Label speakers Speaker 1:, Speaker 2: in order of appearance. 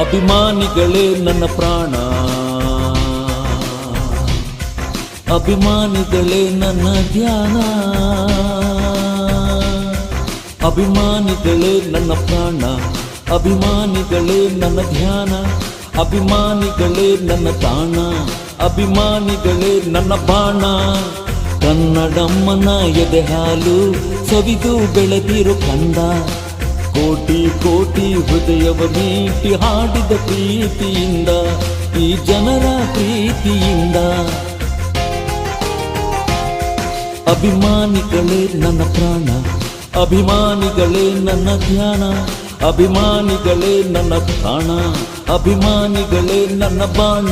Speaker 1: ಅಭಿಮಾನಿಗಳೇ ನನ್ನ ಪ್ರಾಣ, ಅಭಿಮಾನಿಗಳೇ ನನ್ನ ಧ್ಯಾನ, ಅಭಿಮಾನಿಗಳೇ ನನ್ನ ಪ್ರಾಣ, ಅಭಿಮಾನಿಗಳೇ ನನ್ನ ಧ್ಯಾನ, ಅಭಿಮಾನಿಗಳೇ ನನ್ನ ತಾಣ, ಅಭಿಮಾನಿಗಳೇ ನನ್ನ ಬಾಣ. ಕನ್ನಡಮ್ಮನ ಎದೆ ಹಾಲು ಸವಿದು ಬೆಳೆದಿರೋ ಕಂದ, ಕೋಟಿ ಕೋಟಿ ಹೃದಯವ ನೀಟಿ ಹಾಡಿದ ಪ್ರೀತಿಯಿಂದ, ಈ ಜನರ ಪ್ರೀತಿಯಿಂದ. ಅಭಿಮಾನಿಗಳೇ ನನ್ನ ಪ್ರಾಣ, ಅಭಿಮಾನಿಗಳೇ ನನ್ನ ಧ್ಯಾನ, ಅಭಿಮಾನಿಗಳೇ ನನ್ನ ಪ್ರಾಣ, ಅಭಿಮಾನಿಗಳೇ ನನ್ನ ಬಾಣ.